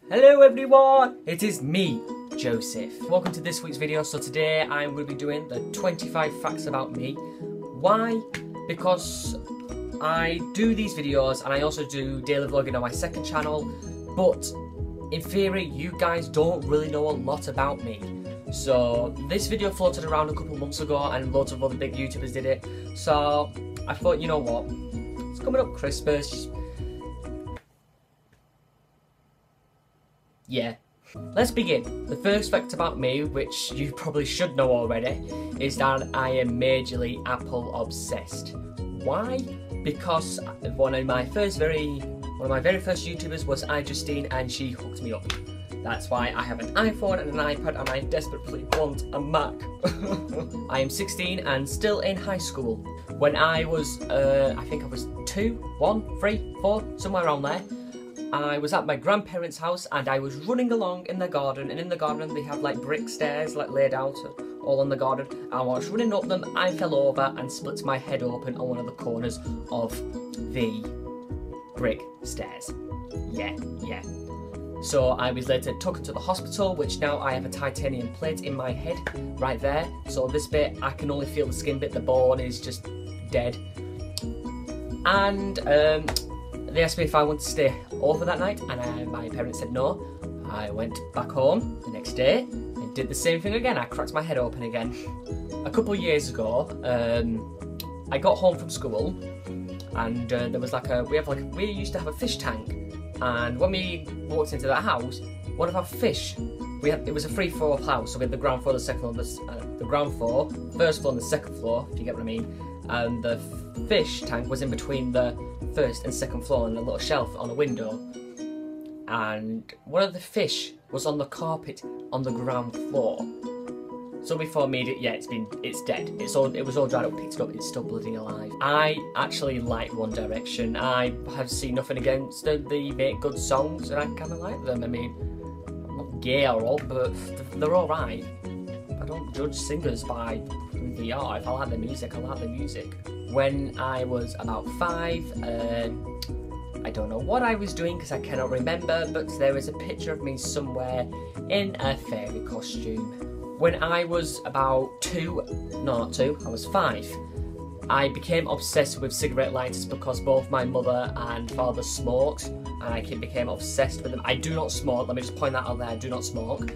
Hello everyone, it is me, Joseph. Welcome to this week's video. So today I'm going to be doing the 25 facts about me. Why? Because I do these videos and I also do daily vlogging on my second channel, but in theory you guys don't really know a lot about me. So this video floated around a couple months ago and loads of other big YouTubers did it. So I thought, you know what, it's coming up Christmas. Yeah. Let's begin. The first fact about me, which you probably should know already, is that I am majorly Apple obsessed. Why? Because one of my very first YouTubers was iJustine, and she hooked me up. That's why I have an iPhone and an iPad and I desperately want a Mac. I am 16 and still in high school. When I was, I think I was 2, 1, 3, 4, somewhere around there, I was at my grandparents' house and I was running along in the garden, and in the garden they have like brick stairs like laid out all in the garden, and while I was running up them I fell over and split my head open on one of the corners of the brick stairs. Yeah. So I was later taken to the hospital, which now I have a titanium plate in my head right there. So this bit I can only feel the skin bit, the bone is just dead. And they asked me if I wanted to stay over that night, and my parents said no. I went back home the next day and did the same thing again. I cracked my head open again. A couple of years ago, I got home from school, and there was we used to have a fish tank, and when we walked into that house, one of our fish, it was a 3-floor house, so we had the ground floor, the second floor, the ground floor, first floor and the second floor, if you get what I mean. And the fish tank was in between the first and second floor on a little shelf on a window, and one of the fish was on the carpet on the ground floor. So before immediate, yeah, it's dead. It was all dried up, picked it up, it's still bloody alive. I actually like One Direction. I have seen nothing against them. They make good songs and I kind of like them. I mean, I'm not gay or all, but they're alright. I don't judge singers by who they are. If I like the music, I like the music. When I was about 5, I don't know what I was doing because I cannot remember, but there is a picture of me somewhere in a fairy costume. When I was about 2, no not 2, I was 5, I became obsessed with cigarette lighters because both my mother and father smoked, and I became obsessed with them. I do not smoke, let me just point that out there, I do not smoke.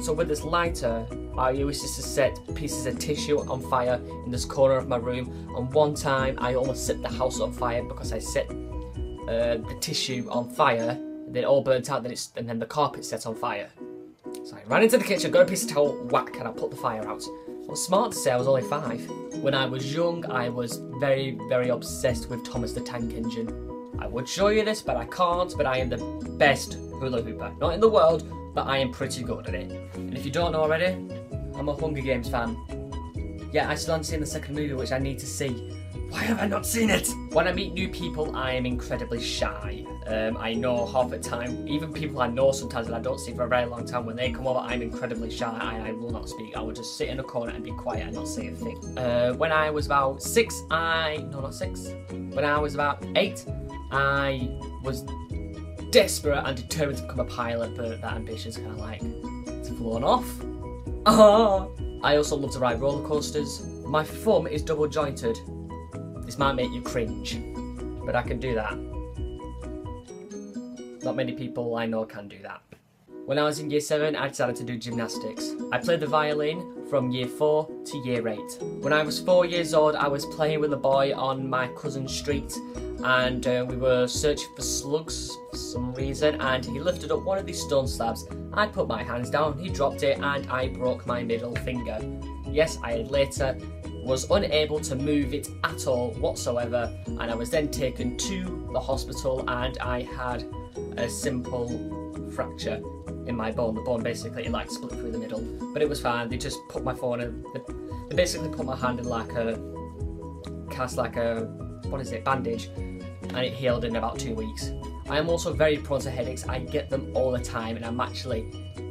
So with this lighter, I used to set pieces of tissue on fire in this corner of my room, and one time I almost set the house on fire because I set the tissue on fire, and then it all burnt out, and then the carpet set on fire. So I ran into the kitchen, got a piece of towel, whack, and I put the fire out. Well, smart to say I was only 5. When I was young, I was very, very obsessed with Thomas the Tank Engine. I would show you this, but I can't, but I am the best hula hooper. Not in the world, but I am pretty good at it. And if you don't know already, I'm a Hunger Games fan. Yeah, I still haven't seen the second movie, which I need to see. Why have I not seen it? When I meet new people, I am incredibly shy. I know half the time, even people I know sometimes that I don't see for a very long time, when they come over, I'm incredibly shy. I will not speak. I will just sit in a corner and be quiet and not say a thing. When I was about 6, when I was about 8, I was desperate and determined to become a pilot, but that ambition's kind of like, it's flown off. I also love to ride roller coasters. My thumb is double jointed. This might make you cringe, but I can do that. Not many people I know can do that. When I was in year 7, I decided to do gymnastics. I played the violin from year 4 to year 8. When I was 4 years old, I was playing with a boy on my cousin's street, and we were searching for slugs for some reason, and he lifted up one of these stone slabs. I put my hands down, he dropped it, and I broke my middle finger. Yes, I later was unable to move it at all whatsoever, and I was then taken to the hospital, and I had a simple fracture in my bone. The bone basically like split through the middle, but it was fine. They just put my phone in, they basically put my hand in like a bandage, and it healed in about 2 weeks. I am also very prone to headaches. I get them all the time, and I'm actually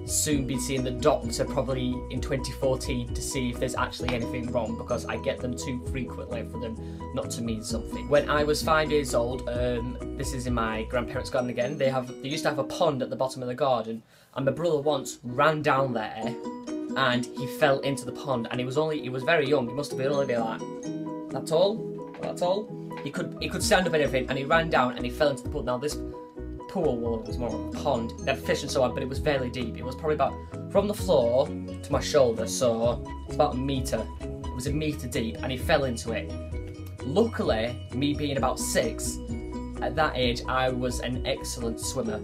soon be seeing the doctor probably in 2014 to see if there's actually anything wrong, because I get them too frequently for them not to mean something. When I was 5 years old, this is in my grandparents' garden again, they used to have a pond at the bottom of the garden, and my brother once ran down there and he fell into the pond, and he was very young, he must have been only like that tall. He could stand up and everything, and he ran down and he fell into the pool. Now this pool, well, it was more of a pond, they had fish and so on, but it was fairly deep. It was probably about from the floor to my shoulder, so it's about a metre. It was a metre deep, and he fell into it. Luckily, me being about 6, at that age I was an excellent swimmer,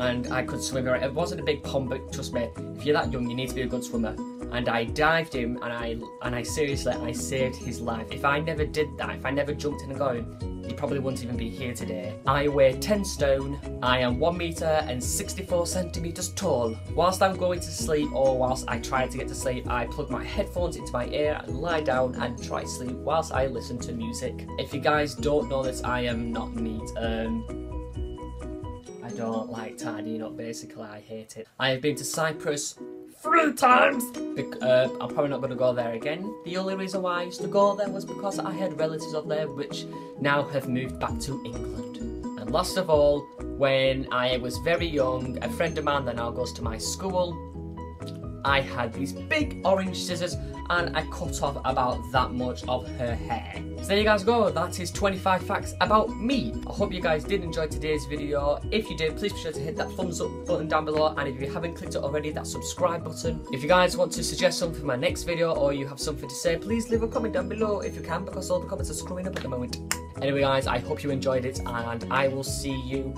and I could swim. It wasn't a big pond, but trust me, if you're that young you need to be a good swimmer. And I dived him, and I seriously, I saved his life. If I never did that, if I never jumped in and got him, he probably wouldn't even be here today. I weigh 10 stone, I am 1 metre and 64 centimetres tall. Whilst I'm going to sleep, or whilst I try to get to sleep, I plug my headphones into my ear and lie down and try to sleep whilst I listen to music. If you guys don't know this, I am not neat. I don't like tidying up, basically, I hate it. I have been to Cyprus 3 times! I'm probably not going to go there again. The only reason why I used to go there was because I had relatives up there which now have moved back to England. And last of all, when I was very young, a friend of mine that now goes to my school, I had these big orange scissors and I cut off about that much of her hair. So there you guys go, that is 25 facts about me. I hope you guys did enjoy today's video. If you did, please be sure to hit that thumbs up button down below, and if you haven't clicked it already, that subscribe button. If you guys want to suggest something for my next video, or you have something to say, please leave a comment down below if you can, because all the comments are screwing up at the moment. Anyway guys, I hope you enjoyed it, and I will see you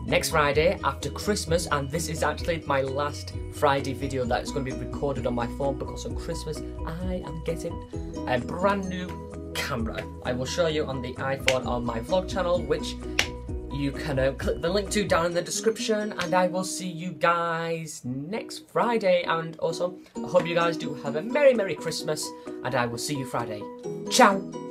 next Friday after Christmas, and this is actually my last Friday video that is going to be recorded on my phone, because on Christmas I am getting a brand new camera. I will show you on the iPhone on my vlog channel, which you can click the link to down in the description, and I will see you guys next Friday. And also, I hope you guys do have a Merry Christmas, and I will see you Friday. Ciao!